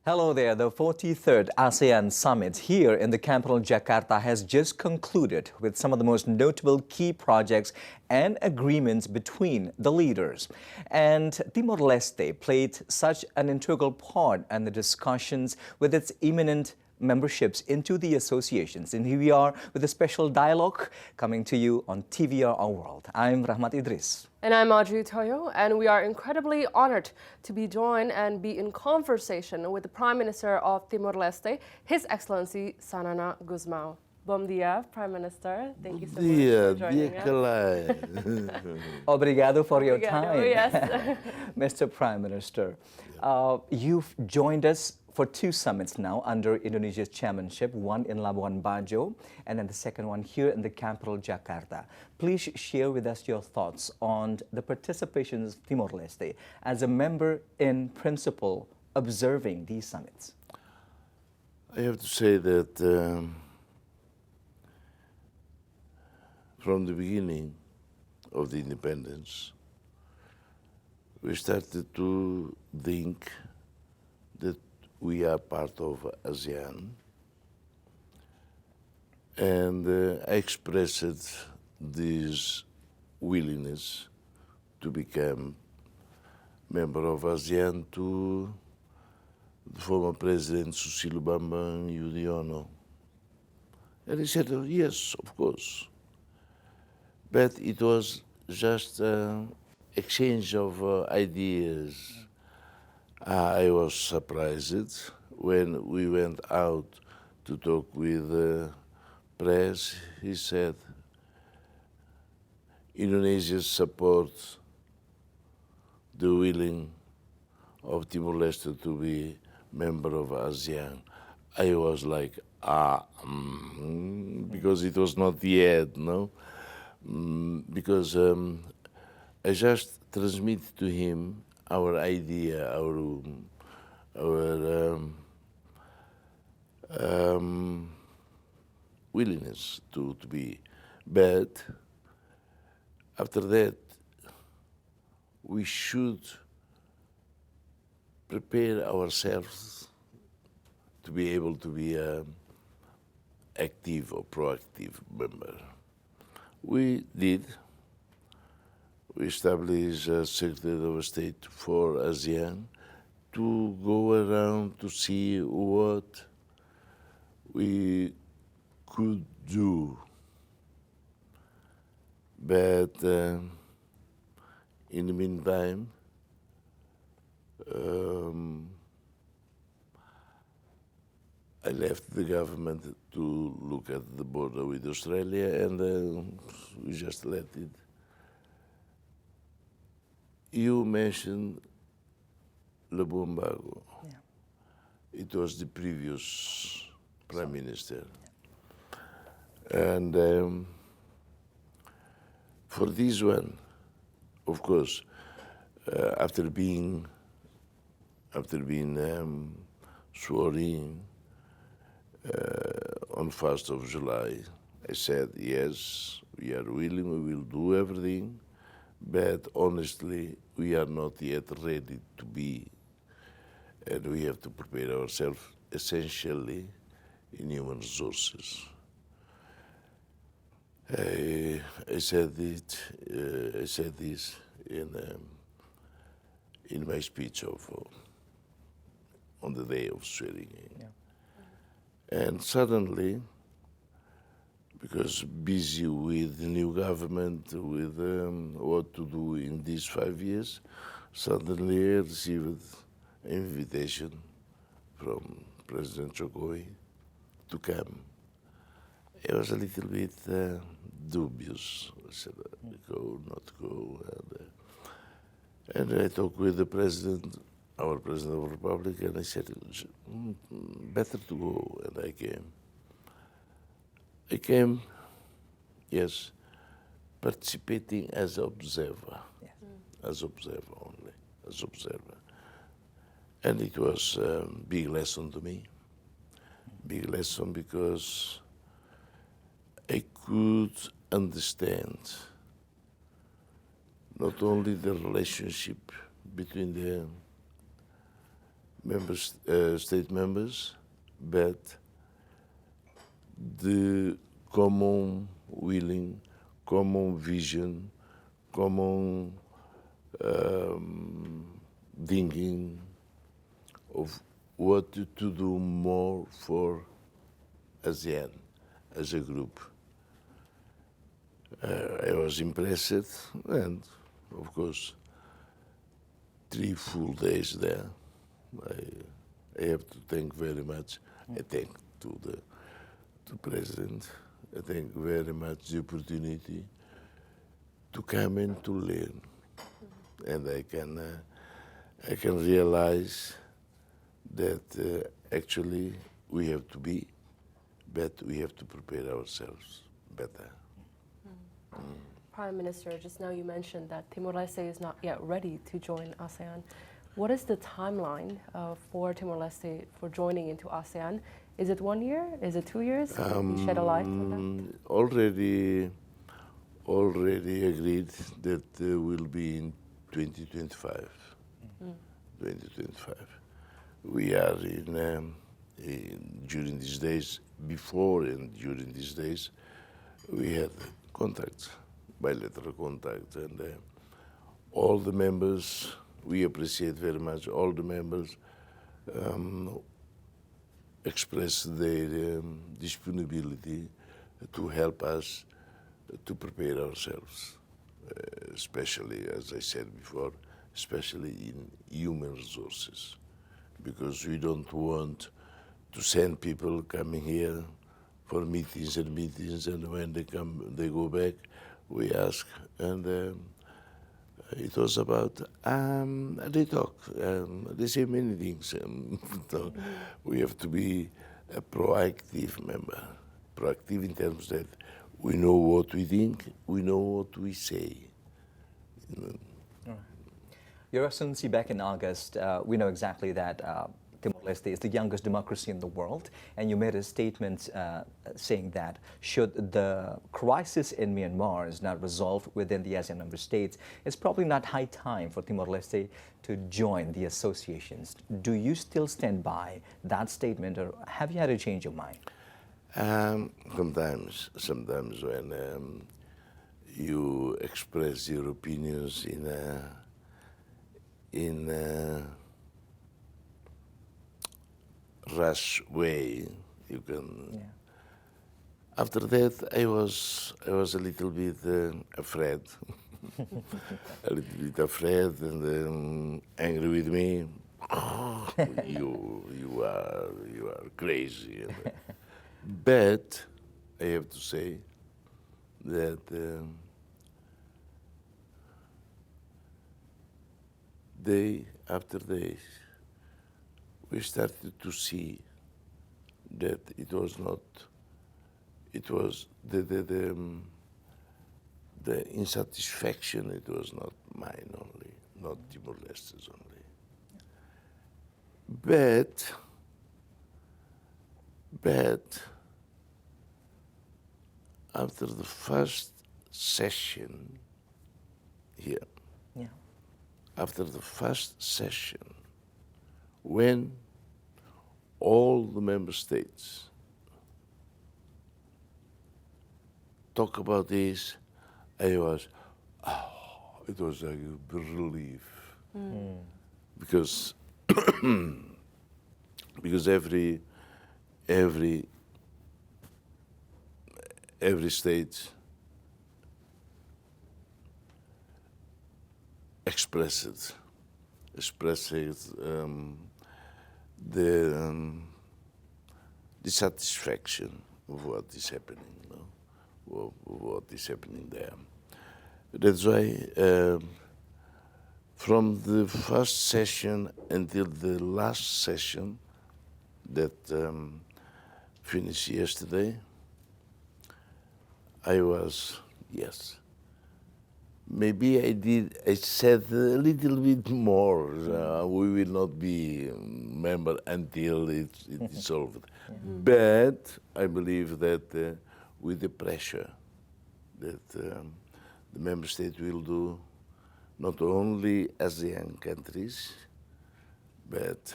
Hello there. The 43rd ASEAN Summit here in the capital Jakarta has just concluded with some of the most notable key projects and agreements between the leaders. And Timor-Leste played such an integral part in the discussions with its imminent memberships into the associations. And here we are with a special dialogue coming to you on TVR Our World. I'm Rahmat Idris. And I'm Audrey Toyo, and we are incredibly honored to be joined and be in conversation with the Prime Minister of Timor-Leste, His Excellency Sanana Gusmao. Bom dia, Prime Minister. Thank you so much for joining us. Obrigado for your time, Yes. Mr. Prime Minister. You've joined us for two summits now under Indonesia's chairmanship, one in Labuan Bajo and then the second one here in the capital Jakarta. Please share with us your thoughts on the participation of Timor-Leste as a member in principle observing these summits. I have to say that from the beginning of the independence, we started to think that we are part of ASEAN, and I expressed this willingness to become member of ASEAN to the former President Susilo Bambang Yudhoyono. And he said, oh, yes, of course. But it was just an exchange of ideas. I was surprised when we went out to talk with the press. He said, Indonesia supports the willing of Timor-Leste to be member of ASEAN. I was like, because it was not yet, no? Because I just transmitted to him our idea, our willingness to be. But after that, we should prepare ourselves to be able to be an active or proactive member. We did. We established a Secretary of State for ASEAN to go around to see what we could do. But in the meantime, I left the government to look at the border with Australia, and we just let it. You mentioned Labuan Bajo. Yeah. It was the previous Prime Minister. Yeah. And for this one, of course, after being sworn in on 1st of July, I said, yes, we are willing, we will do everything, but honestly, we are not yet ready to be, and we have to prepare ourselves essentially in human resources. I said this in my speech on the day of swearing in. Yeah. And suddenly, because busy with the new government, with what to do in these 5 years, suddenly I received an invitation from President Jokowi to come. I was a little bit dubious. I said, go, not go. And I talked with the President, our President of the Republic, and I said, better to go, and I came. I came, yes, participating as observer, yes. As observer only, as observer. And it was a big lesson to me, big lesson because I could understand not only the relationship between state members, but the common willing, common vision, common thinking of what to do more for ASEAN as a group. I was impressed, and of course, 3 full days there. I have to thank very much. I thank to the president. I thank very much the opportunity to come and to learn, and I can realize that actually we have to be, but we have to prepare ourselves better. Prime Minister, just now you mentioned that Timor-Leste is not yet ready to join ASEAN. What is the timeline for Timor-Leste for joining into ASEAN? Is it 1 year? Is it 2 years? Can you shed a light on that? Already agreed that will be in 2025. 2025. We are during these days, before and during these days, we had contacts, bilateral contacts, and all the members, we appreciate very much, all the members express their disponibility to help us to prepare ourselves, especially, as I said before, especially in human resources, because we don't want to send people coming here for meetings, and when they come, they go back, we ask, and it was about, they talk, they say many things. So we have to be a proactive member, proactive in terms that we know what we think, we know what we say. Your Excellency, back in August, we know exactly that Timor-Leste is the youngest democracy in the world, and you made a statement saying that should the crisis in Myanmar is not resolved within the ASEAN member states, it's probably not high time for Timor-Leste to join the associations. Do you still stand by that statement, or have you had to change your mind? Sometimes when you express your opinions in a rush way, you can. Yeah. After that, I was a little bit afraid, a little bit afraid and angry with me. You are crazy. But I have to say that day after day, we started to see that it was the insatisfaction, it was not mine only, not Timor-Leste's only. But after the first session here, Yeah. after the first session, when all the member states talk about this, it was like a relief. Because every state expresses the dissatisfaction of what is happening, of what is happening there. That's why from the first session until the last session that finished yesterday, I was, yes. Maybe I said a little bit more. We will not be member until it's solved. But I believe that with the pressure that the member state will do, not only ASEAN countries, but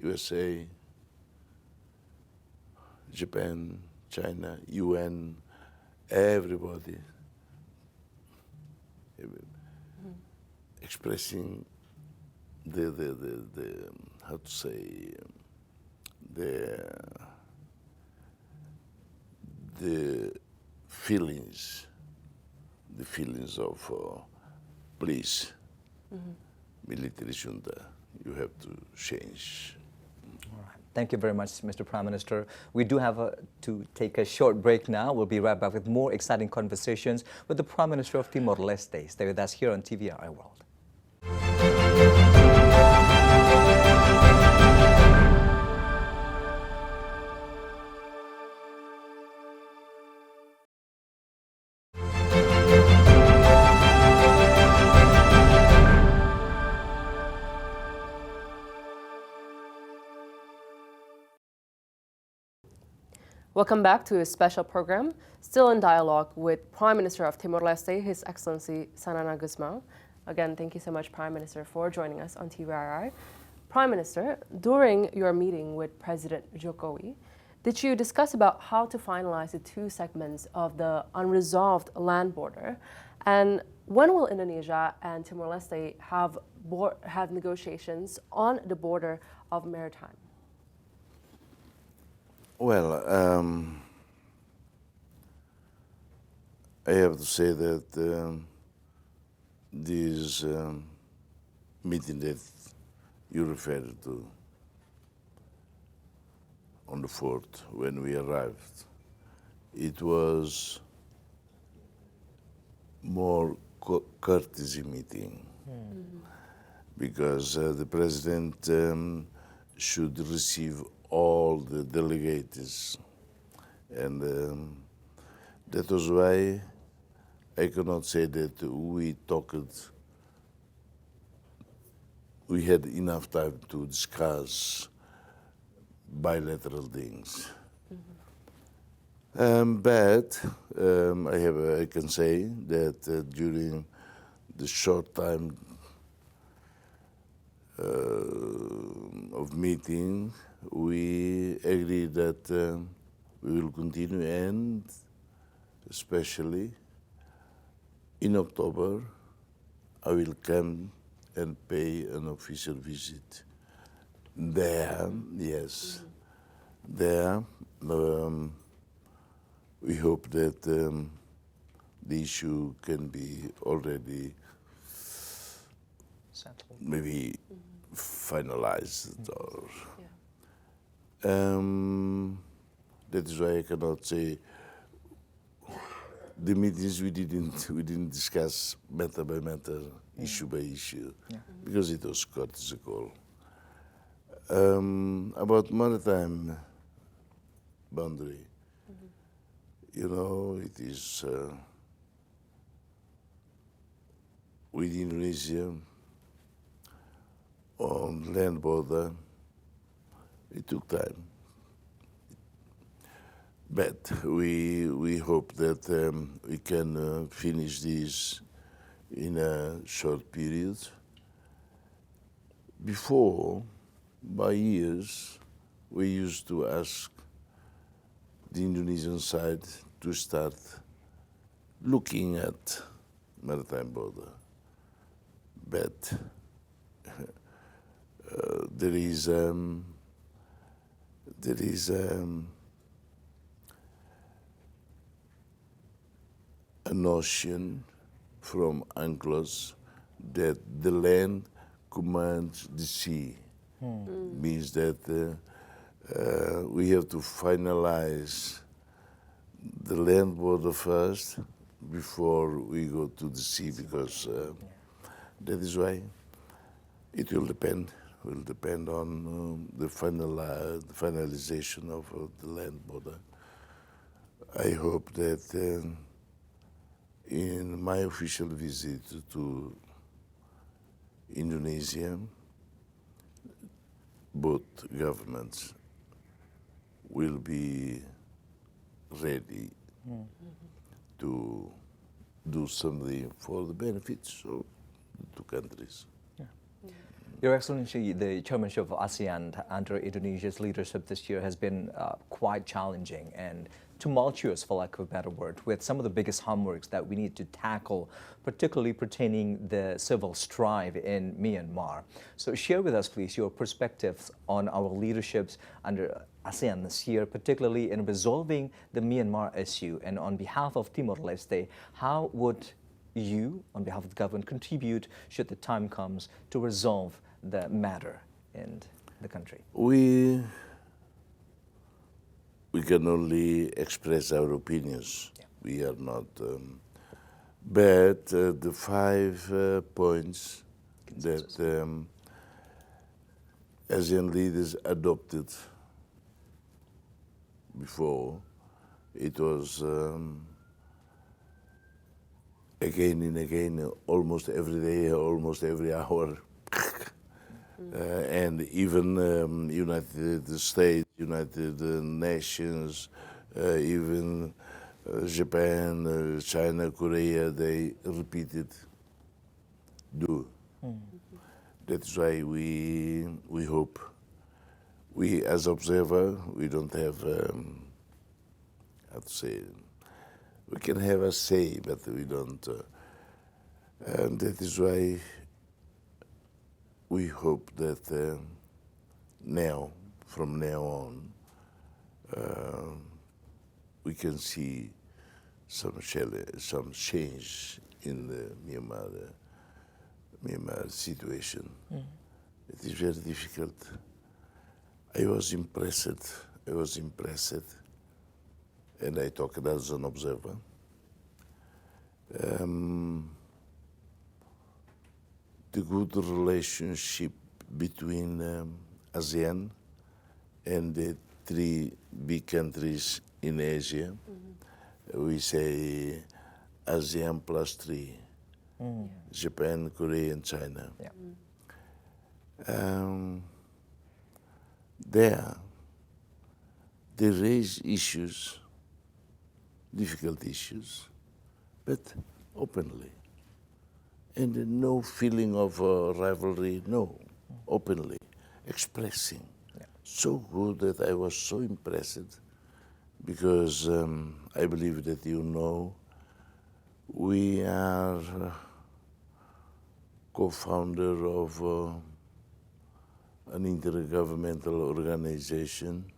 USA, Japan, China, UN, everybody expressing the how to say the feelings of please, military junta, you have to change. All right. Thank you very much, Mr. Prime Minister. We do have to take a short break now. We'll be right back with more exciting conversations with the Prime Minister of Timor-Leste. Stay with us here on TVRI World. Welcome back to a special program, still in dialogue with Prime Minister of Timor-Leste, His Excellency Sanana Gusmao. Again, thank you so much, Prime Minister, for joining us on TVRI. Prime Minister, during your meeting with President Jokowi, did you discuss about how to finalize the two segments of the unresolved land border? And when will Indonesia and Timor-Leste have negotiations on the border of maritime? Well, I have to say that this meeting that you referred to on the 4th, when we arrived, it was more courtesy meeting because the president should receive all the delegates, and that was why I cannot say that we had enough time to discuss bilateral things. But I can say that during the short time of meeting, we agreed that we will continue, and especially in October, I will come and pay an official visit there. Yes, there. We hope that the issue can be already Settled. maybe finalized or. That is why I cannot say the meetings we didn't discuss matter by matter, issue by issue, because it was courtesy call. About maritime boundary, you know, it is with Indonesia on land border. It took time, but we hope that we can finish this in a short period. Before, by years, we used to ask the Indonesian side to start looking at maritime border, but there is a notion from UNCLOS that the land commands the sea. Means that we have to finalize the land border first before we go to the sea, because that is why it will depend on the finalization of the land border. I hope that in my official visit to Indonesia, both governments will be ready to do something for the benefits of the two countries. Your Excellency, the chairmanship of ASEAN under Indonesia's leadership this year has been quite challenging and tumultuous, for lack of a better word, with some of the biggest homeworks that we need to tackle, particularly pertaining the civil strife in Myanmar. So share with us, please, your perspectives on our leaderships under ASEAN this year, particularly in resolving the Myanmar issue. And on behalf of Timor-Leste, how would you, on behalf of the government, contribute, should the time comes, to resolve the matter in the country? We can only express our opinions. Yeah. We are not. But the 5 points that ASEAN leaders adopted before, it was again and again, almost every day, almost every hour. And even United States, United Nations, even Japan, China, Korea, they repeated, do. That is why we hope, we as observer, we don't have, how to say, we can have a say, but we don't. And that is why we hope that now, from now on, we can see some change in the Myanmar situation. It is very difficult. I was impressed, and I talk as an observer. The good relationship between ASEAN and the 3 big countries in Asia. We say ASEAN plus 3, Japan, Korea, and China. Yeah. They raise issues, difficult issues, but openly. And no feeling of rivalry, no, openly, expressing. Yeah. So good that I was so impressed, because I believe that we are co-founder of an intergovernmental organization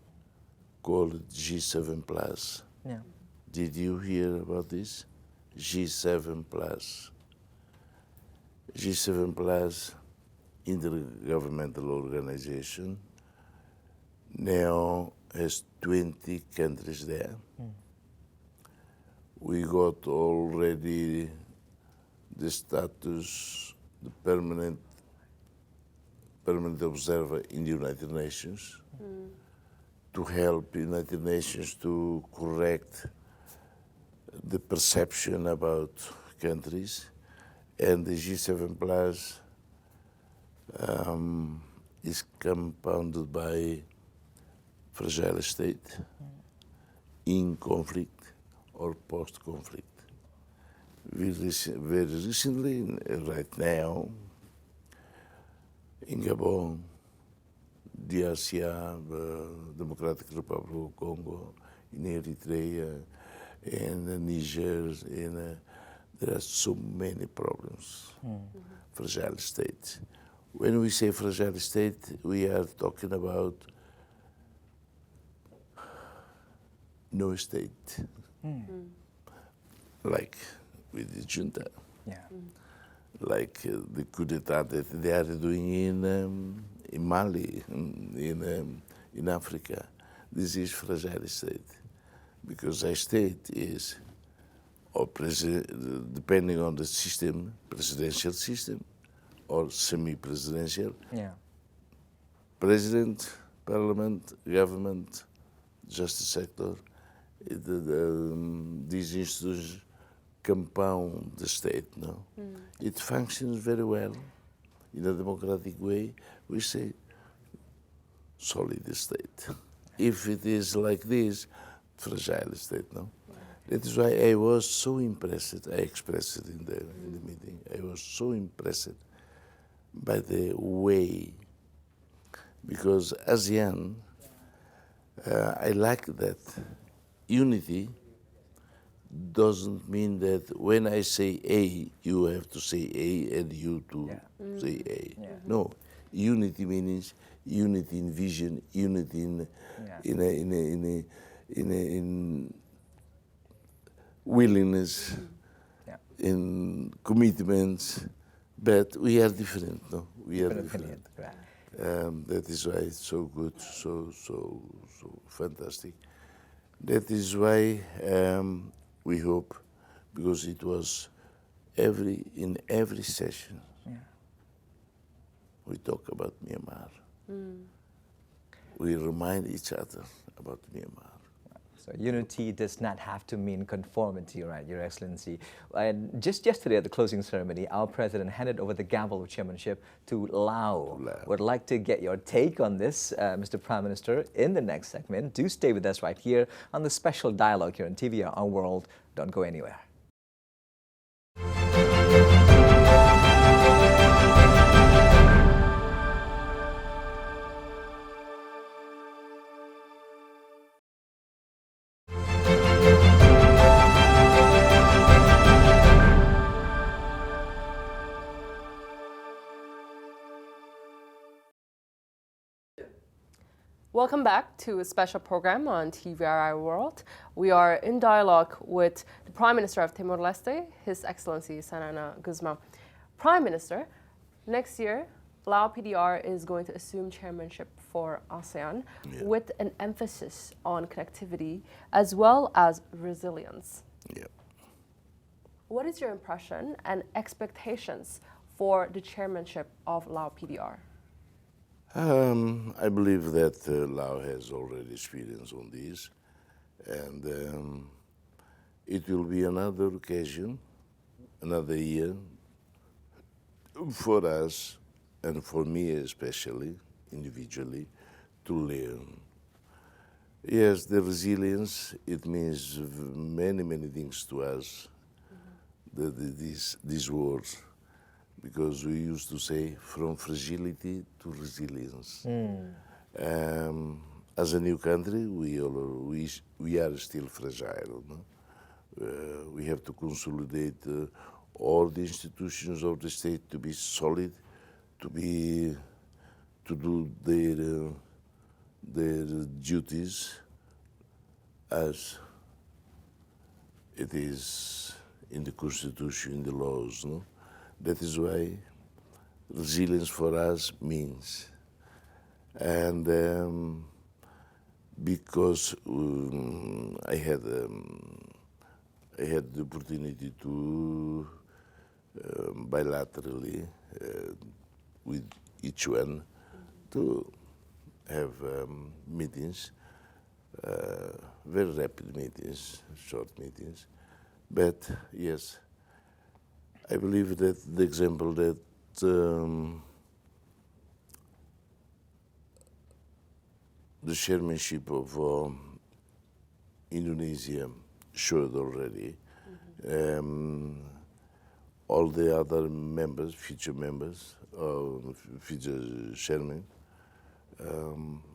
called G7+. Yeah. Did you hear about this? G7+. G7+, intergovernmental organization, now has 20 countries there. We got already the status, the permanent observer in the United Nations, to help United Nations to correct the perception about countries. And the G7+ is compounded by fragile state, in conflict or post-conflict. Very recently, right now, in Gabon, DRC, Democratic Republic of Congo, in Eritrea, in Niger, there are so many problems. Fragile state. When we say fragile state, we are talking about no state, like with the junta, Yeah. like the coup d'etat that they are doing in Mali, in Africa. This is fragile state, because a state is, or depending on the system, presidential system or semi-presidential, Yeah. president, parliament, government, justice sector, these institutions compound the state, no? It functions very well in a democratic way. We say solid state. If it is like this, fragile state, no? That is why I was so impressed. I expressed it in the meeting. I was so impressed by the way, because ASEAN, I like that unity doesn't mean that when I say A, you have to say A and you too say A. No, unity means unity in vision, unity in willingness, in commitments, but we are different. No, we are different. That is why it's so good, so fantastic. That is why we hope, because it was in every session we talk about Myanmar. We remind each other about Myanmar. So unity does not have to mean conformity, right, Your Excellency? And just yesterday at the closing ceremony, our president handed over the gavel of chairmanship to Lao. Would like to get your take on this, Mr. Prime Minister, in the next segment. Do stay with us right here on the special dialogue here on TVR Our World. Don't go anywhere. Welcome back to a special program on TVR World. We are in dialogue with the Prime Minister of Timor-Leste, His Excellency Sanana Gusmao. Prime Minister, next year, Lao PDR is going to assume chairmanship for ASEAN with an emphasis on connectivity as well as resilience. What is your impression and expectations for the chairmanship of Lao PDR? I believe that Lao has already experience on this, and it will be another occasion, another year for us, and for me especially, individually, to learn. Yes, the resilience, it means many things to us, these words. Because we used to say from fragility to resilience. As a new country, we are still fragile. No? We have to consolidate all the institutions of the state to be solid, to do their duties as it is in the constitution, in the laws. No? That is why resilience for us means. And because I had the opportunity to bilaterally with each one to have meetings, very rapid meetings, short meetings, but yes, I believe that the example that the chairmanship of Indonesia showed already, all the other members, future chairmen,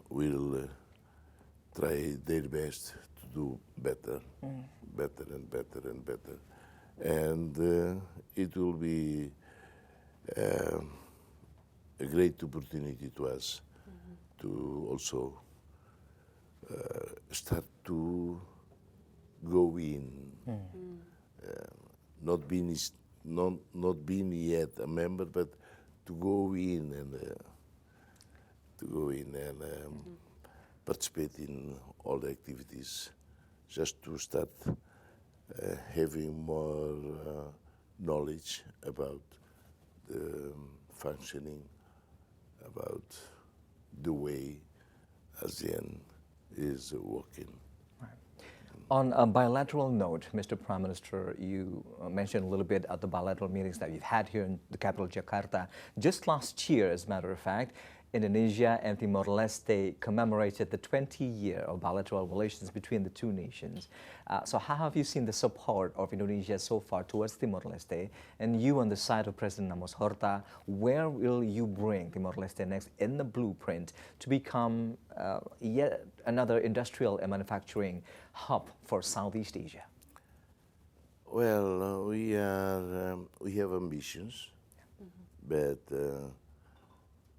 will try their best to do better, better and better and better. And it will be a great opportunity to us to also start to go in, not being yet a member, but to go in and participate in all the activities, just to start having more knowledge about the functioning, about the way ASEAN is working. On a bilateral note, Mr. Prime Minister, you mentioned a little bit at the bilateral meetings that you've had here in the capital, Jakarta, just last year, as a matter of fact. Indonesia and Timor-Leste commemorated the 20-year of bilateral relations between the two nations. So how have you seen the support of Indonesia so far towards Timor-Leste? And you on the side of President Ramos Horta, where will you bring Timor-Leste next in the blueprint to become yet another industrial and manufacturing hub for Southeast Asia? Well, we have ambitions, but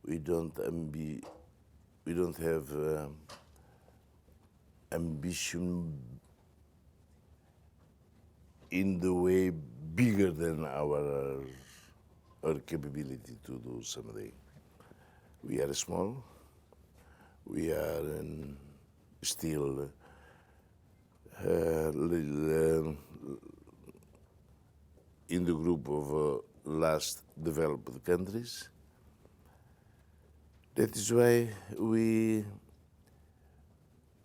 we don't have ambition in the way bigger than our capability to do something. We are small. We are still in the group of last developed countries. That is why we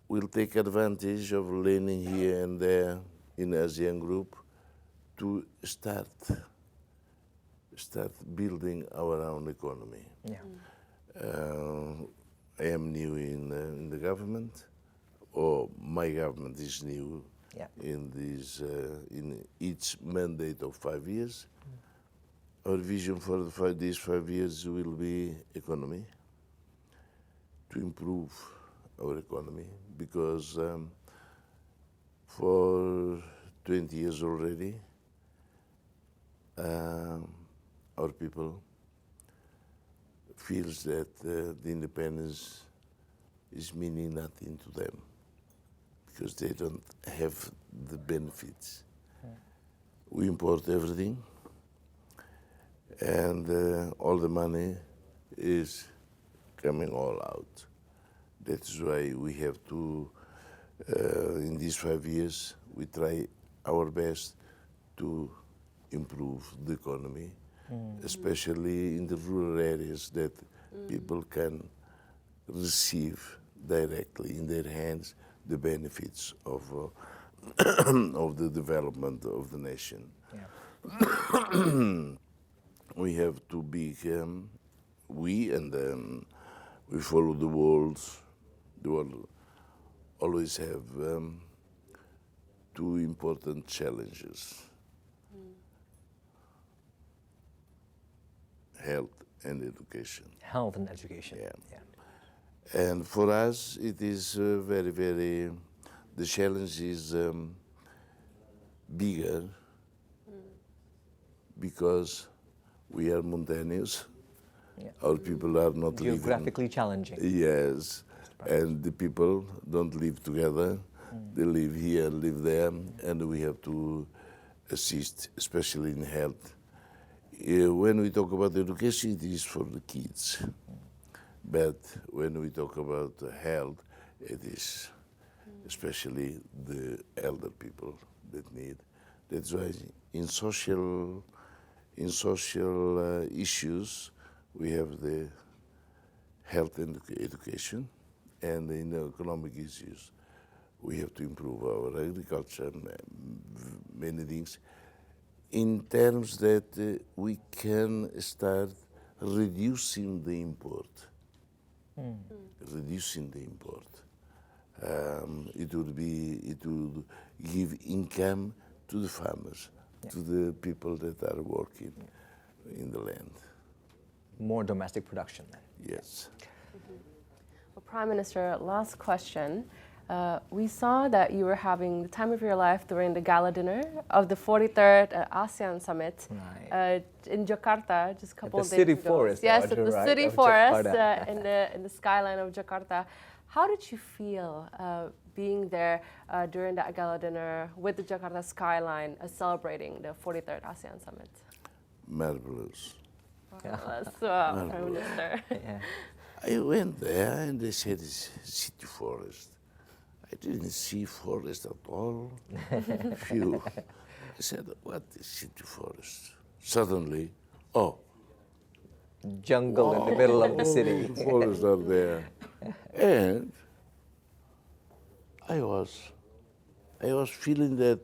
will take advantage of learning here and there in the Asean group to start building our own economy. Yeah. I am new in the government, or my government is new in this in each mandate of 5 years. Our vision for these 5 years will be economy, to improve our economy, because for 20 years already, our people feels that the independence is meaning nothing to them, because they don't have the benefits. We import everything, and all the money is coming all out. That's why we have to, in these 5 years, we try our best to improve the economy, especially in the rural areas that people can receive directly in their hands the benefits of of the development of the nation. Yeah. We have to be, we follow the world. The world always have two important challenges: health and education. Health and education. Yeah. And for us, it is very, very, the challenge is bigger because we are mountainous. Yeah. Our people are not Geographically challenging. Yes, and the people don't live together. They live here, live there, and we have to assist, especially in health. When we talk about education, it is for the kids. But when we talk about health, it is especially the elder people that need. That's why in social issues, we have the health and education, and in economic issues, we have to improve our agriculture and many things, in terms that we can start reducing the import. Reducing the import. It would give income to the farmers, to the people that are working in the land. More domestic production then. Yes. Well, Prime Minister, last question. We saw that you were having the time of your life during the gala dinner of the 43rd ASEAN Summit in Jakarta, just a couple of days ago. City forest. Yes, at the city forest in the skyline of Jakarta. How did you feel being there during that gala dinner with the Jakarta skyline celebrating the 43rd ASEAN Summit? Marvelous. Marvelous. Prime Minister. Yeah. I went there and they said it's city forest. I didn't see forest at all. Few. I said, what is city forest? Suddenly, Jungle in the middle of the city. The forests are there. And I was feeling that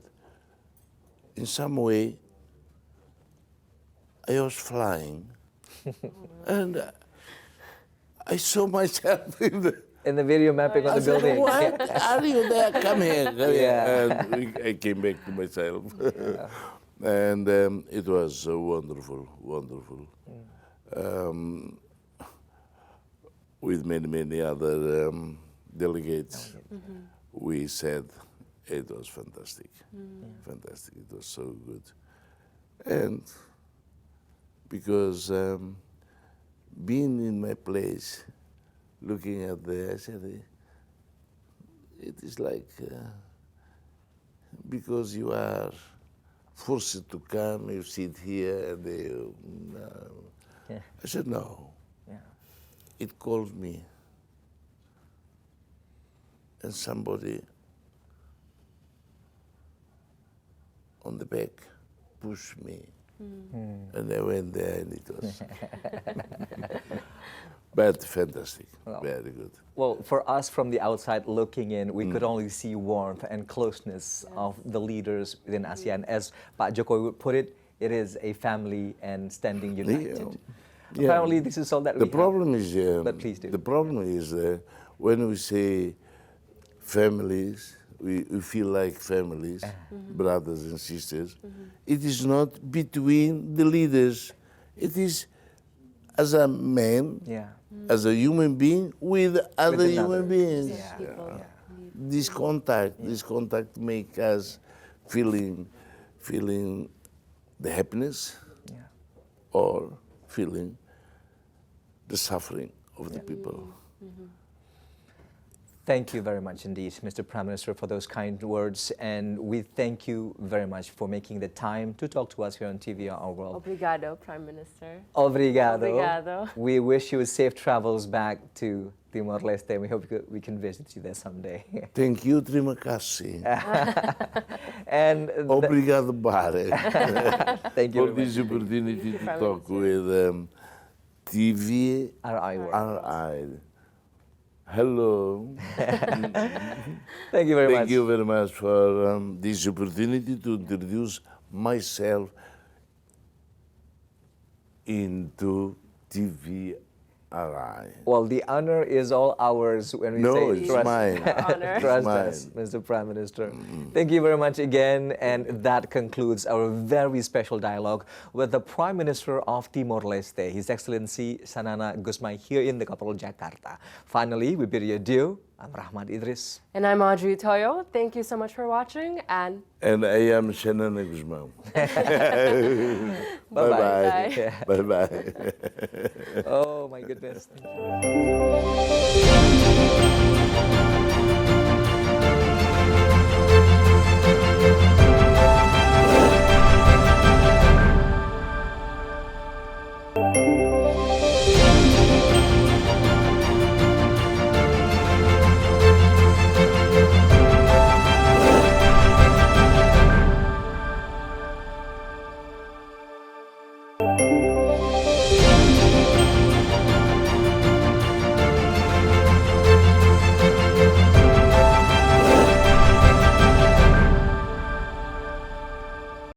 in some way I was flying. And I saw myself In the video mapping on I the said, building. what? Are you there? Come here. Come Yeah. here. And I came back to myself. And it was wonderful, wonderful. With many, many other delegates, we said it was fantastic. Fantastic. It was so good. And because being in my place, looking at I said, it is like, because you are forced to come, you sit here, and Yeah. I said, no. Yeah. It called me. And somebody on the back pushed me. And I went there, and it was but fantastic, very good. Well, for us from the outside looking in, we could only see warmth and closeness of the leaders within ASEAN. As Pak Jokowi would put it, it is a family and standing united. Yeah. Apparently, this is all that The we problem is, But please do. the problem is when we say families, we feel like families, brothers and sisters. It is not between the leaders. It is as a man, as a human being with other human beings. Yeah. This contact make us feeling the happiness or feeling the suffering of the people. Thank you very much indeed, Mr. Prime Minister, for those kind words. And we thank you very much for making the time to talk to us here on TVR Our World. Obrigado, Prime Minister. Obrigado. Obrigado. We wish you safe travels back to Timor-Leste. We hope we can visit you there someday. Thank you, terima kasih. And Obrigado, Bare, thank you for very this much. opportunity to Prime talk Minister. with TV RI World. RI. Hello. Thank you very much. Thank you very much for this opportunity to introduce myself into TVRI. Well, the honor is all ours when we No, say it's trust, mine. Honor. trust mine. us, Mr. Prime Minister. Thank you very much again. And that concludes our very special dialogue with the Prime Minister of Timor-Leste, His Excellency Sanana Gusmai, here in the capital, Jakarta. Finally, we bid you adieu. I'm Rahmat Idris. And I'm Audrey Toyo. Thank you so much for watching, and And I am Shannon Guzman. Bye-bye. Bye-bye. Bye-bye. Oh, my goodness. Thank you.